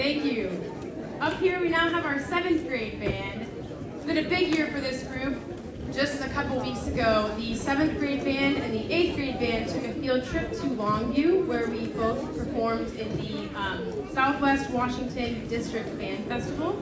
Thank you. Up here we now have our 7th grade band. It's been a big year for this group. Just a couple weeks ago, the 7th grade band and the 8th grade band took a field trip to Longview, where we both performed in the Southwest Washington District Band Festival.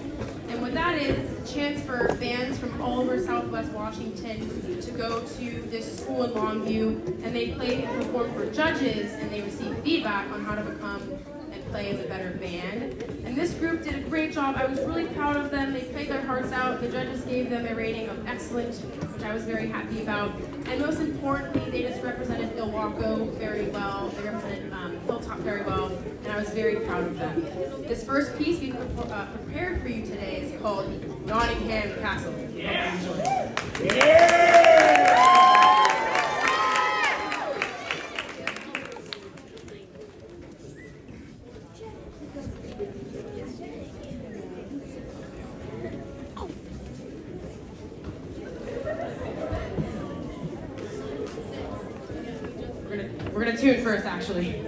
And what that is, it's a chance for bands from all over Southwest Washington to go to this school in Longview, and they play and perform for judges, and they receive feedback on how to become and play as a better band. And this group did a great job. I was really proud of them. They played their hearts out. The judges gave them a rating of excellent, which I was very happy about. And most importantly, they just represented Ilwaco very well. They represented Hilltop very well, and I was very proud of them. This first piece we prepared for you today is called Nottingham Castle. Yeah. We're gonna tune first, actually.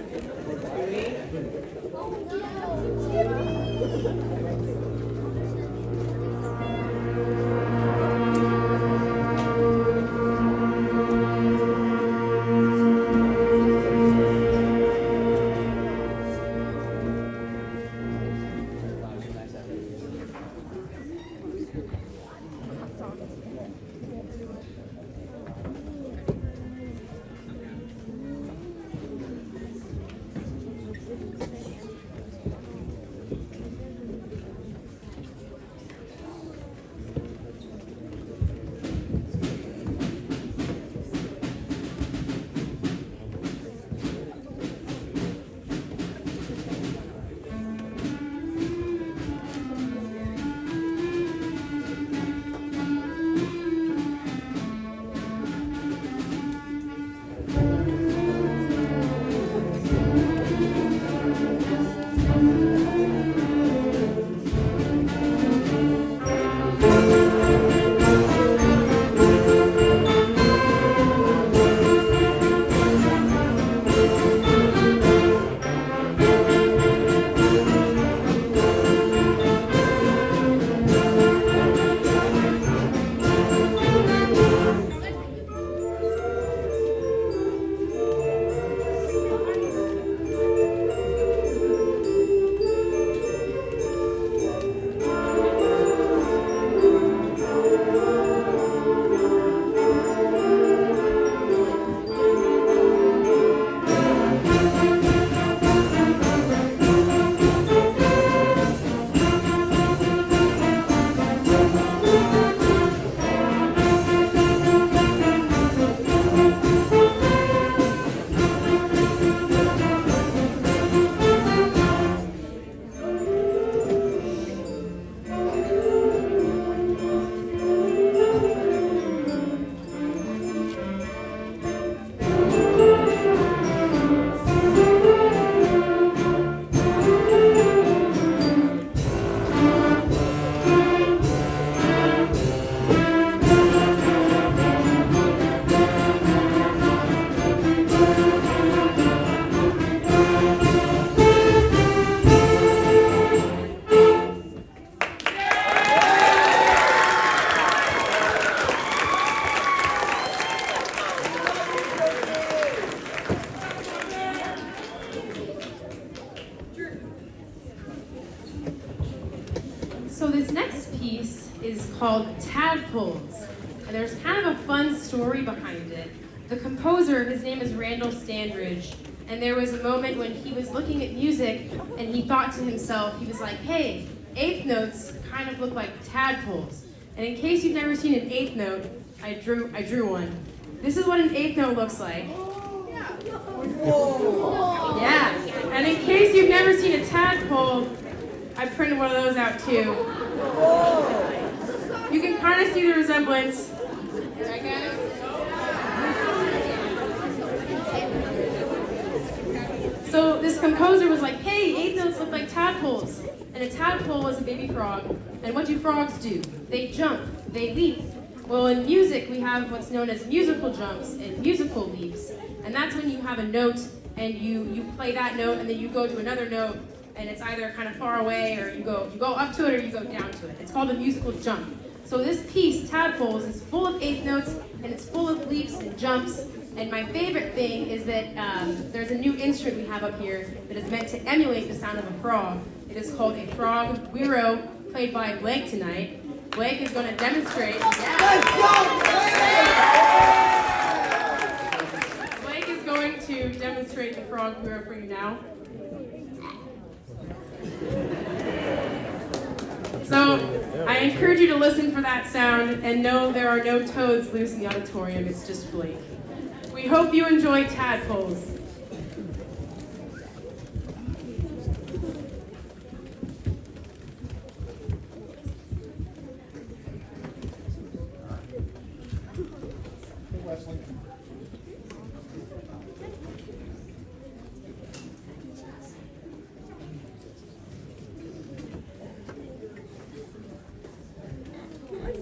So this next piece is called Tadpoles, and there's kind of a fun story behind it. The composer, his name is Randall Standridge, and there was a moment when he was looking at music and he thought to himself, he was like, hey, eighth notes kind of look like tadpoles. And in case you've never seen an eighth note, I drew one. This is what an eighth note looks like. Yeah, and in case you've never seen a tadpole, I printed one of those out too. You can kind of see the resemblance. Right, guys? So this composer was like, hey, eighth notes look like tadpoles. And a tadpole is a baby frog. And what do frogs do? They jump, they leap. Well, in music, we have what's known as musical jumps and musical leaps. And that's when you have a note and you play that note and then you go to another note and it's either kind of far away, or you go up to it, or you go down to it. It's called a musical jump. So this piece, Tadpoles, is full of eighth notes, and it's full of leaps and jumps. And my favorite thing is that there's a new instrument we have up here that is meant to emulate the sound of a frog. It is called a frog güiro, played by Blake tonight. Blake is going to demonstrate. Blake is going to demonstrate the frog güiro for you now. So I encourage you to listen for that sound and know there are no toads loose in the auditorium. It's just Blake. We hope you enjoy Tadpoles.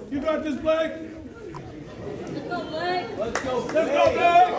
You got this, Blake? Let's go, Blake! Let's go, Blake!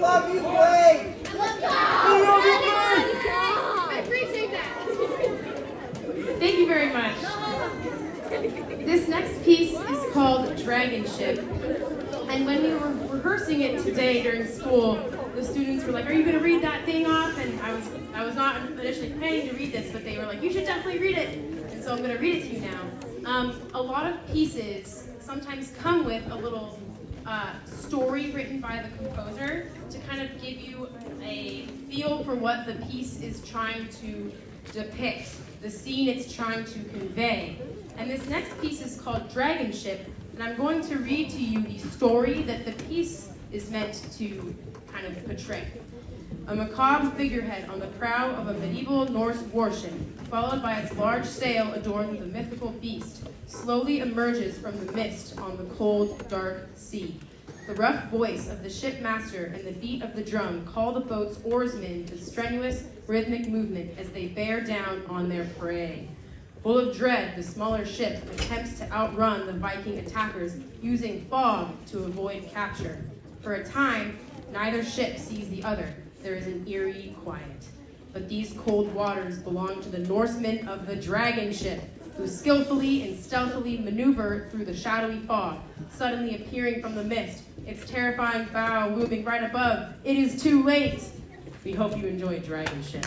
love you, Blake! I appreciate that. Thank you very much. This next piece is called Dragon Ship. And when we were rehearsing it today during school, the students were like, "Are you going to read that thing off?" And I was not initially planning to read this, but they were like, "You should definitely read it." And so I'm going to read it to you now. A lot of pieces sometimes come with a little story written by the composer to kind of give you a feel for what the piece is trying to depict, the scene it's trying to convey. And this next piece is called Dragon Ship, and I'm going to read to you the story that the piece is meant to kind of portray. A macabre figurehead on the prow of a medieval Norse warship, followed by its large sail adorned with a mythical beast, slowly emerges from the mist on the cold, dark sea. The rough voice of the shipmaster and the beat of the drum call the boat's oarsmen to strenuous, rhythmic movement as they bear down on their prey. Full of dread, the smaller ship attempts to outrun the Viking attackers using fog to avoid capture. For a time, neither ship sees the other. There is an eerie quiet. But these cold waters belong to the Norsemen of the dragon ship, who skillfully and stealthily maneuver through the shadowy fog, suddenly appearing from the mist, its terrifying bow looming right above. It is too late. We hope you enjoy Dragon Ship.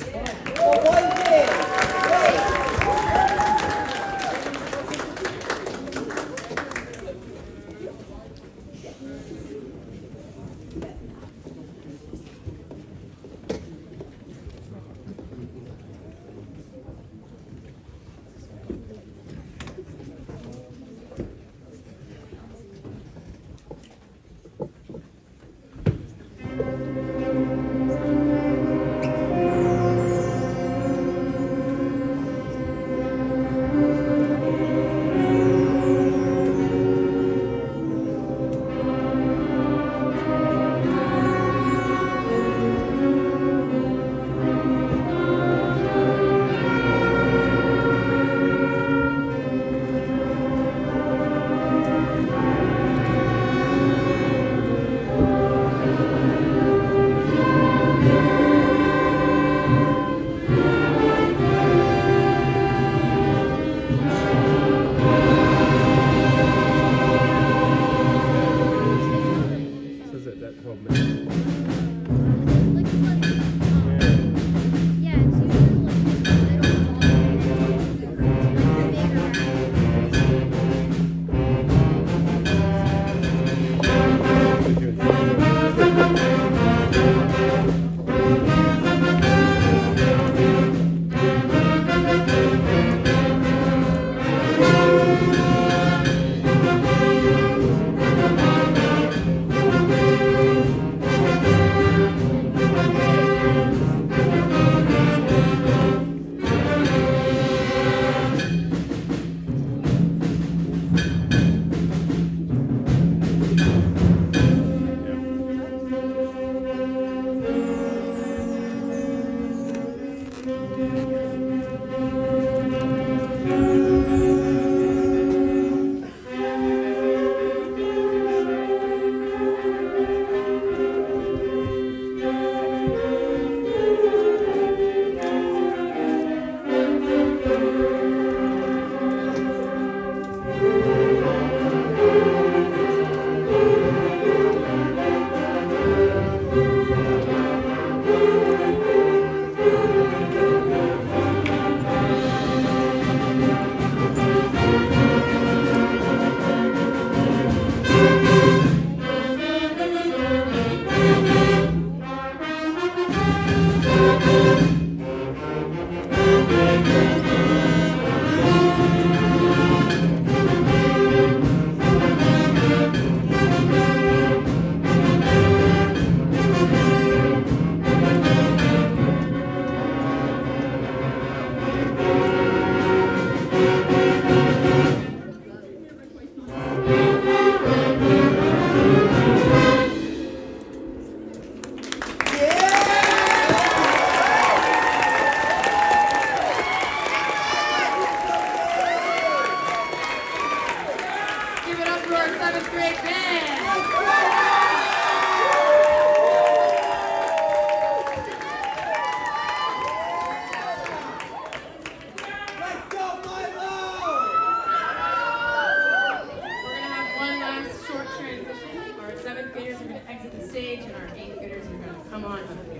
Seventh graders are going to exit the stage, and our eighth graders are going to come on up here.